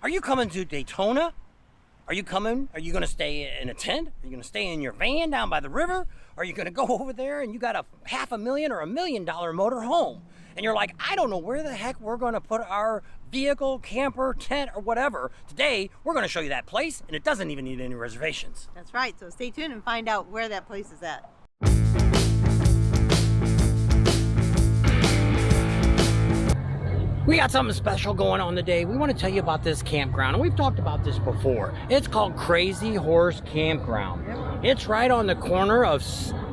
Are you coming to Daytona? Are you coming? Are you going to stay in a tent? Are you going to stay in your van down by the river? Are you going to go over there and you got a $500,000 or $1 million motor home? And you're like, I don't know where the heck we're going to put our vehicle, camper, tent, or whatever. Today, we're going to show you that place, and it doesn't even need any reservations. That's right. So stay tuned and find out where that place is at. We got something special going on today. We want to tell you about this campground, and we've talked about this before. It's called Crazy Horse Campground. Yep. It's right on the corner of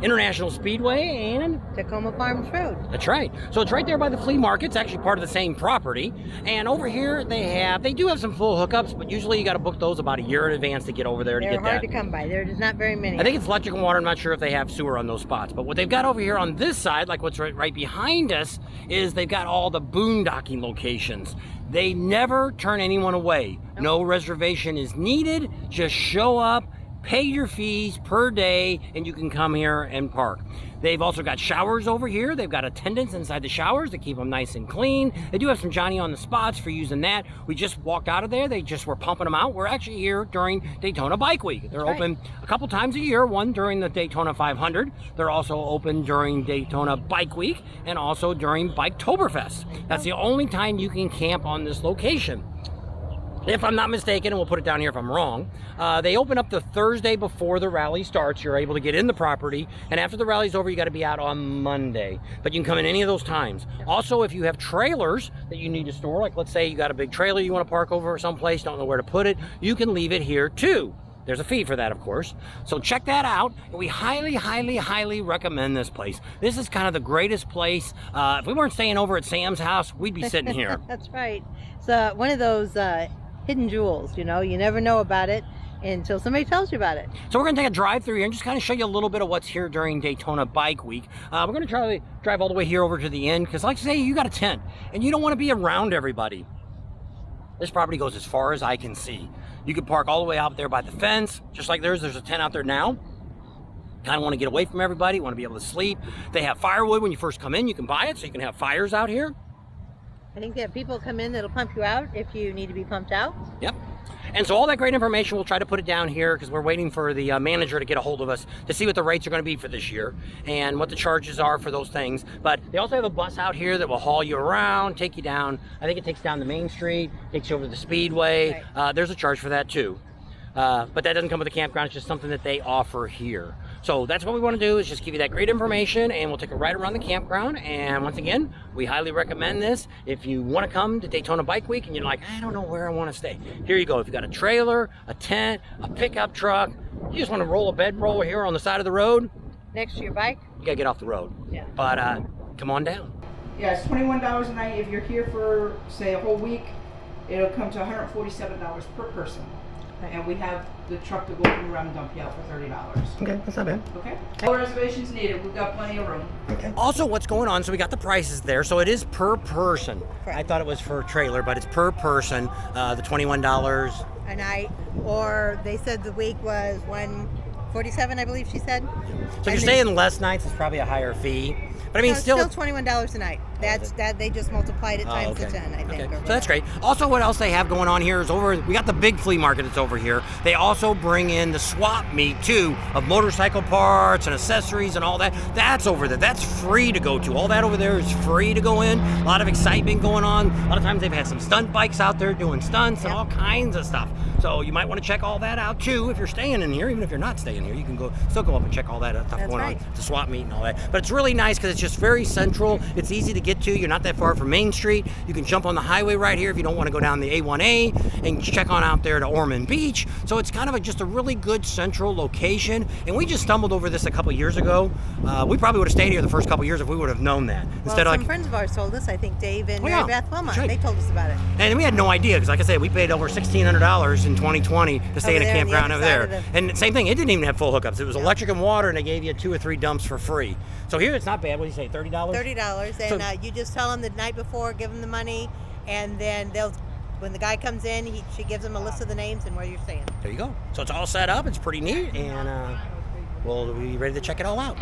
International Speedway and Tacoma Farms Road. That's right. So it's right there by the flea market. It's actually part of the same property. And over here they do have some full hookups, but usually you got to book those about a year in advance to get over there to get that. They're hard to come by. There's not very many. I think it's electric and water. I'm not sure if they have sewer on those spots. But what they've got over here on this side, like what's right behind us, is they've got all the boondocking locations. They never turn anyone away. No reservation is needed. Just show up, pay your fees per day, and you can come here and park. They've also got showers over here. They've got attendants inside the showers to keep them nice and clean. They do have some Johnny on the spots for using that. We just walked out of there. They just were pumping them out. We're actually here during Daytona Bike Week. They're open a couple times a year, one during the Daytona 500. They're also open during Daytona Bike Week and also during Biketoberfest. That's the only time you can camp on this location. If I'm not mistaken, and we'll put it down here if I'm wrong, they open up the Thursday before the rally starts. You're able to get in the property, and after the rally's over, you got to be out on Monday. But you can come in any of those times. Also, if you have trailers that you need to store, like let's say you got a big trailer you want to park over someplace, don't know where to put it, you can leave it here too. There's a fee for that, of course. So check that out. We highly, highly, highly recommend this place. This is kind of the greatest place. If we weren't staying over at Sam's house, we'd be sitting here. That's right. It's one of those hidden jewels, you know. You never know about it until somebody tells you about it. So we're going to take a drive through here and just kind of show you a little bit of what's here during Daytona Bike Week. We're going to try to drive all the way here over to the end because, like I say, you got a tent and you don't want to be around everybody. This property goes as far as I can see. You can park all the way out there by the fence, just like there's a tent out there now. Kind of want to get away from everybody, want to be able to sleep. They have firewood when you first come in. You can buy it so you can have fires out here. I think that people come in that'll pump you out if you need to be pumped out. Yep. And so all that great information, we'll try to put it down here because we're waiting for the manager to get a hold of us to see what the rates are going to be for this year and what the charges are for those things. But they also have a bus out here that will haul you around, take you down. I think it takes down the main street, takes you over to the Speedway. Right. There's a charge for that too. But that doesn't come with the campground. It's just something that they offer here. So that's what we want to do, is just give you that great information, and we'll take a ride around the campground. And once again, we highly recommend this. If you want to come to Daytona Bike Week and you're like, I don't know where I want to stay, here you go. If you got a trailer, a tent, a pickup truck, you just want to roll a bedroll here on the side of the road, Next to your bike? you got to get off the road. Yeah. But come on down. Yeah, it's $21 a night. If you're here for, say, a whole week, it'll come to $147 per person. And we have the truck to go around and dump you out for $30. Okay, that's not bad. Okay? No reservations needed. We've got plenty of room. Okay. Also, what's going on, so we got the prices there. So it is per person. Correct. I thought it was for trailer, but it's per person, the $21. A night, or they said the week was $147, I believe she said. So if you're staying less nights, it's probably a higher fee. But I mean, No, still $21 a night. That's that they just multiplied it times the 10, I think. Okay. So that's great. Also, what else they have going on here is we got the big flea market that's over here. They also bring in the swap meet too, of motorcycle parts and accessories and all that. That's over there. That's free to go to. All that over there is free to go in. A lot of excitement going on. A lot of times they've had some stunt bikes out there doing stunts and all kinds of stuff. So you might want to check all that out too if you're staying in here. Even if you're not staying here, you can still go up and check all that stuff going on. The swap meet and all that. But it's really nice because it's just very central. It's easy to get to. You're not that far from Main Street. You can jump on the highway right here if you don't want to go down the A1A and check on out there to Ormond Beach. So it's kind of just a really good central location. And we just stumbled over this a couple years ago. We probably would have stayed here the first couple years if we would have known that. Instead of some friends of ours told us, I think Dave and Mary Beth Wilmot, right. They told us about it. And we had no idea because, like I said, we paid over $1,600 in 2020 to stay in a campground over there. And same thing, it didn't even have full hookups. It was electric and water, and they gave you 2 or 3 dumps for free. So here it's not bad. What do you say, $30? $30, and you just tell them the night before, give them the money, and then when the guy comes in, she gives them a list of the names and where you're staying. There you go. So it's all set up. It's pretty neat, and we'll be ready to check it all out.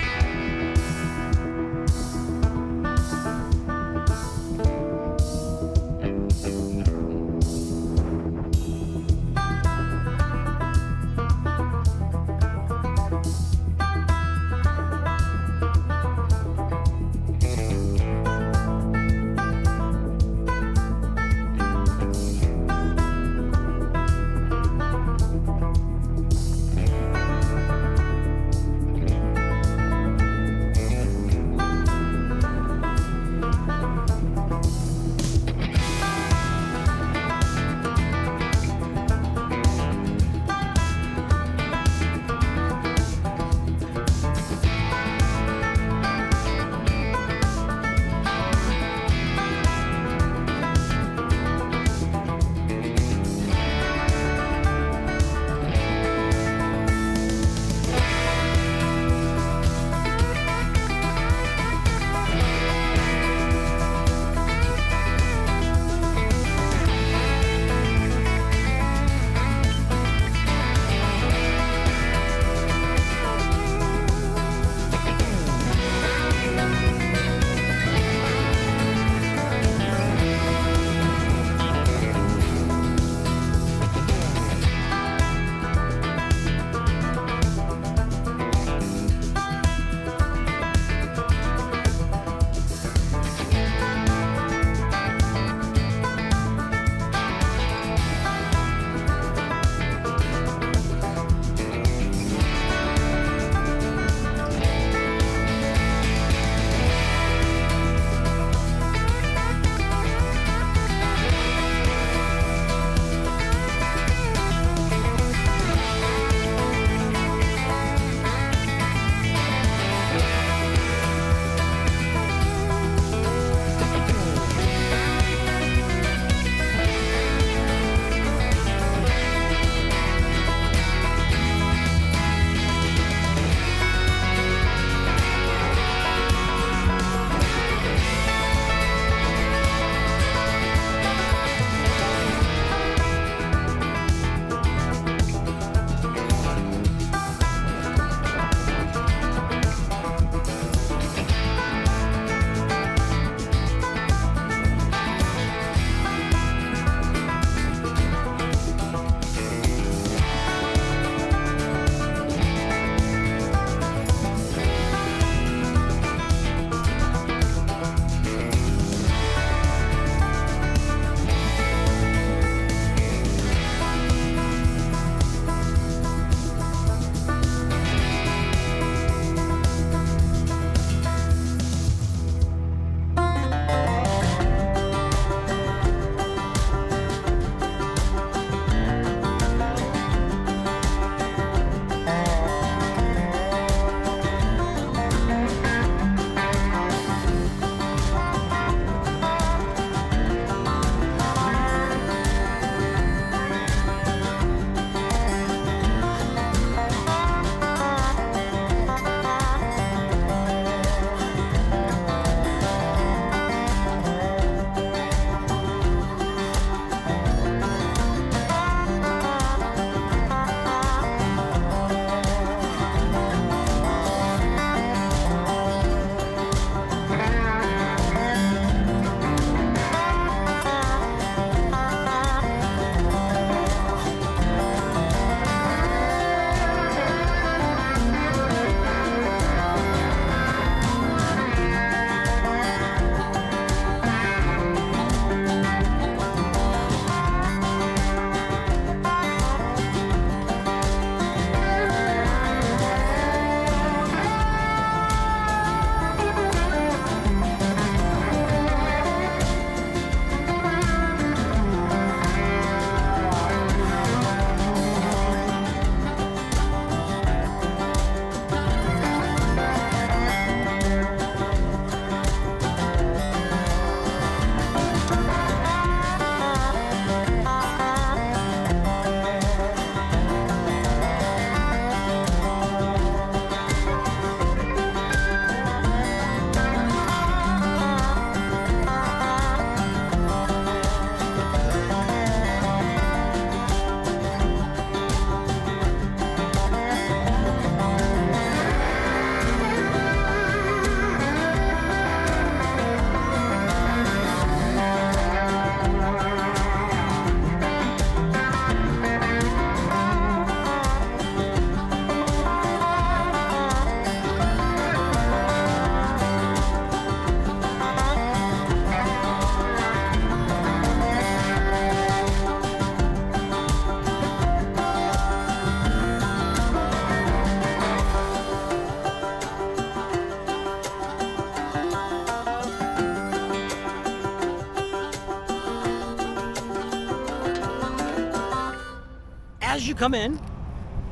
as you come in,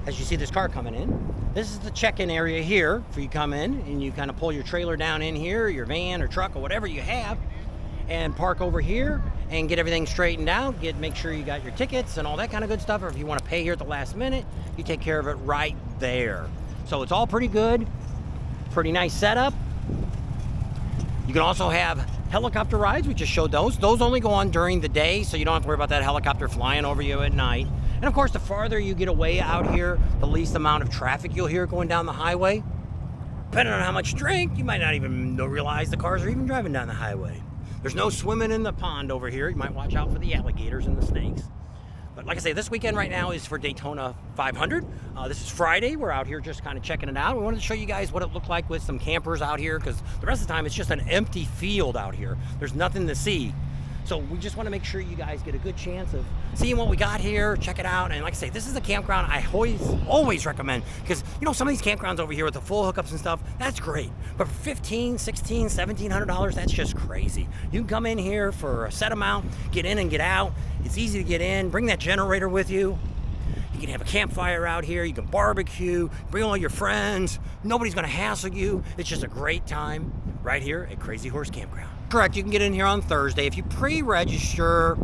as you see this car coming in, this is the check-in area here for you come in, and you kind of pull your trailer down in here, your van or truck or whatever you have, and park over here and get everything straightened out, make sure you got your tickets and all that kind of good stuff, or if you want to pay here at the last minute, you take care of it right there. So it's all pretty good, pretty nice setup. You can also have helicopter rides. We just showed those. Those only go on during the day, so you don't have to worry about that helicopter flying over you at night. And of course, the farther you get away out here, the least amount of traffic you'll hear going down the highway. Depending on how much drink, you might not even realize the cars are even driving down the highway. There's no swimming in the pond over here. You might watch out for the alligators and the snakes. But like I say, this weekend right now is for Daytona 500. This is Friday. We're out here just kind of checking it out. We wanted to show you guys what it looked like with some campers out here, because the rest of the time it's just an empty field out here. There's nothing to see. So we just want to make sure you guys get a good chance of seeing what we got here, check it out. And like I say, this is a campground I always recommend, because you know, some of these campgrounds over here with the full hookups and stuff, that's great. But for $1,500, $1,600, $1,700, that's just crazy. You can come in here for a set amount, get in and get out. It's easy to get in, bring that generator with you. You can have a campfire out here, you can barbecue, bring all your friends. Nobody's gonna hassle you. It's just a great time right here at Crazy Horse Campground. Correct, you can get in here on Thursday. If you pre-register,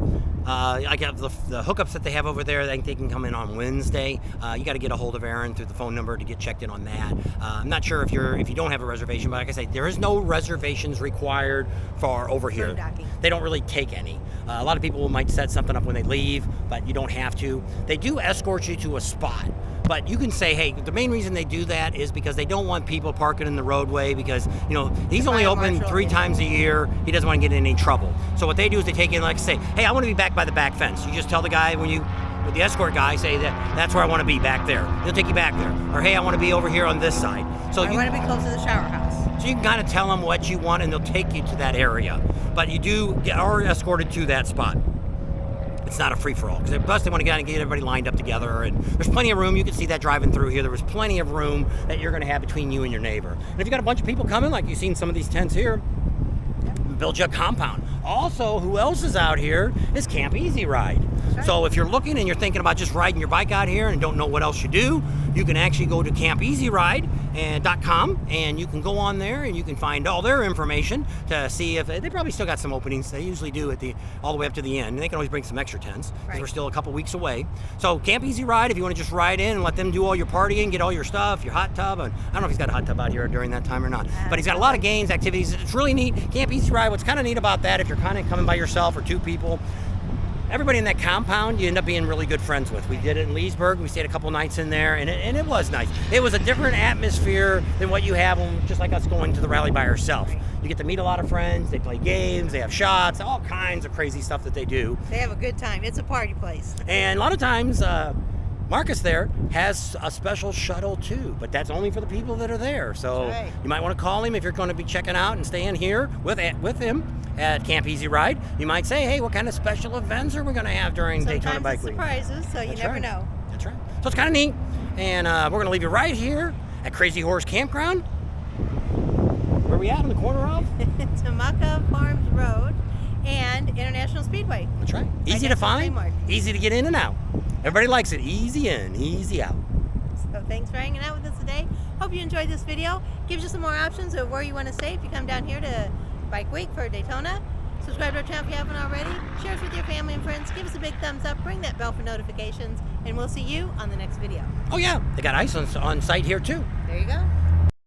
I got the hookups that they have over there, I think they can come in on Wednesday. You got to get a hold of Aaron through the phone number to get checked in on that. I'm not sure if you don't have a reservation, but like I say, there is no reservations required for over here. They don't really take any. A lot of people might set something up when they leave, but you don't have to. They do escort you to a spot. But you can say, hey, the main reason they do that is because they don't want people parking in the roadway, because, you know, he's only open 3 times a year. He doesn't want to get in any trouble. So what they do is they take in, like, say, hey, I want to be back by the back fence. You just tell the guy with the escort guy, say that's where I want to be, back there. He'll take you back there. Or, hey, I want to be over here on this side. So I want to be close to the shower house. So you can kind of tell them what you want, and they'll take you to that area. But you do are escorted to that spot. It's not a free-for-all, because plus they want to get everybody lined up together, and there's plenty of room. You can see that driving through here. There was plenty of room that you're going to have between you and your neighbor. And if you got a bunch of people coming, like you've seen some of these tents here, build you a compound. Also, who else is out here is Camp Easy Ride. Right. So if you're looking and you're thinking about just riding your bike out here and don't know what else you do, you can actually go to campeasyride.com, and you can go on there and you can find all their information to see if they probably still got some openings. They usually do all the way up to the end, and they can always bring some extra tents, because we're still a couple weeks away. So Camp Easy Ride, if you want to just ride in and let them do all your partying, get all your stuff, your hot tub. And I don't know if he's got a hot tub out here during that time or not, but he's got a lot of games, activities. It's really neat. Camp Easy Ride, what's kind of neat about that, if you're kind of coming by yourself or 2 people, everybody in that compound you end up being really good friends with. We did it in Leesburg. We stayed a couple nights in there, and it was nice. It was a different atmosphere than what you have when, just like us going to the rally by yourself. You get to meet a lot of friends. They play games. They have shots. All kinds of crazy stuff that they do. They have a good time. It's a party place. And a lot of times, Marcus there has a special shuttle too, but that's only for the people that are there. So you might want to call him if you're going to be checking out and staying here with him at Camp Easy Ride. You might say, hey, what kind of special events are we going to have during Daytona Bike Week? Surprises, so you never know. That's right. So it's kind of neat. And we're going to leave you right here at Crazy Horse Campground. Where are we at on the corner of? Tamaka Farms Road and International Speedway. That's right. Easy to find, easy to get in and out. Everybody likes it. Easy in, easy out. So thanks for hanging out with us today. Hope you enjoyed this video. Gives you some more options of where you want to stay if you come down here to Bike Week for Daytona. Subscribe to our channel if you haven't already. Share us with your family and friends. Give us a big thumbs up. Ring that bell for notifications. And we'll see you on the next video. Oh yeah, they got ice on site here too. There you go.